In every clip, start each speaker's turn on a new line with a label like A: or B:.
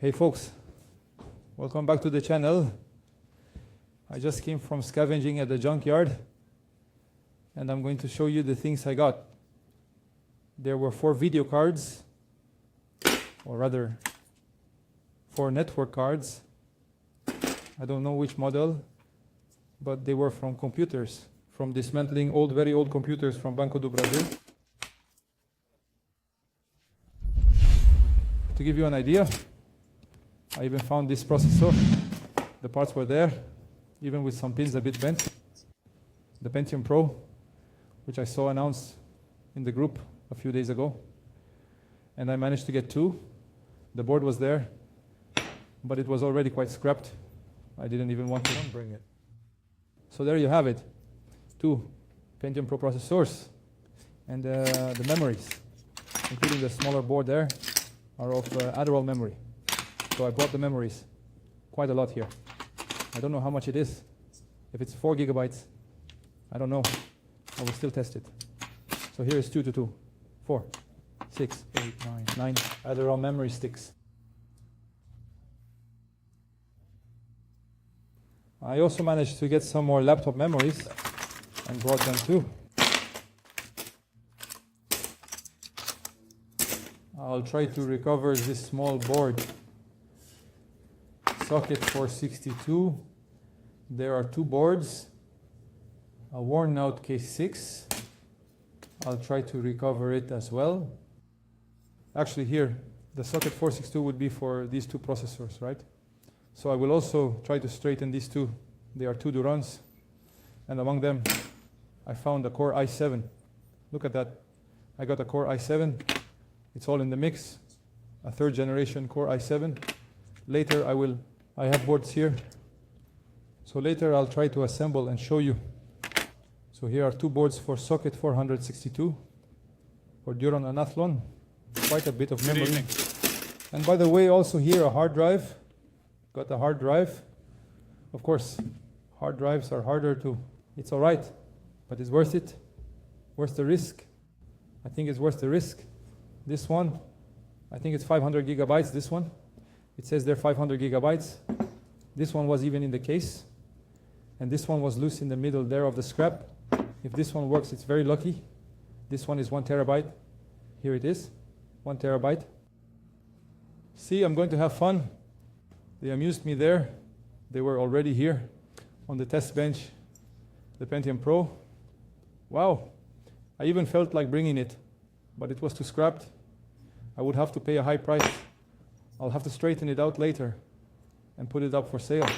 A: Hey folks, welcome back to the channel. I just came from scavenging at the junkyard and I'm going to show you the things I got. There were 4 video cards, or rather 4 network cards. I don't know which model, but they were from computers, from dismantling very old computers from Banco do Brasil. To give you an idea, I even found this processor. The parts were there, even with some pins a bit bent. The Pentium Pro, which I saw announced in the group a few days ago. And I managed to get 2. The board was there, but it was already quite scrapped. I didn't even want to bring it. So there you have it. 2 Pentium Pro processors. And the memories, including the smaller board there, are of Adderall memory. So I bought the memories, quite a lot here. I don't know how much it is. If it's 4 gigabytes, I don't know. I will still test it. So here is 2 to 2, 4, 6, 8, 9 Adderall memory sticks. I also managed to get some more laptop memories and brought them too. I'll try to recover this small board. Socket 462. There are 2 boards, a worn out case 6. I'll try to recover it as well. Actually here, the socket 462 would be for these 2 processors, right? So I will also try to straighten these 2. They are 2 Durans, and among them I found a Core i7. Look at that. I got a Core i7. It's all in the mix. A 3rd generation Core i7. Later I have boards here. So later I'll try to assemble and show you. So here are 2 boards for socket 462 for Duran and Athlon. Quite a bit of memory. And by the way, also here a hard drive. Got a hard drive. Of course, hard drives are harder to... It's alright, but it's worth it. Worth the risk. I think it's worth the risk. This one, I think it's 500 gigabytes, this one. It says there 500 gigabytes. This one was even in the case. And this one was loose in the middle there of the scrap. If this one works, it's very lucky. This one is 1 terabyte. Here it is, 1 terabyte. See, I'm going to have fun. They amused me there. They were already here on the test bench, the Pentium Pro. Wow, I even felt like bringing it, but it was too scrapped. I would have to pay a high price. I'll have to straighten it out later and put it up for sale.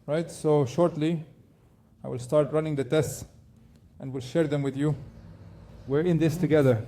A: Right, so shortly I will start running the tests and will share them with you. We're in this together.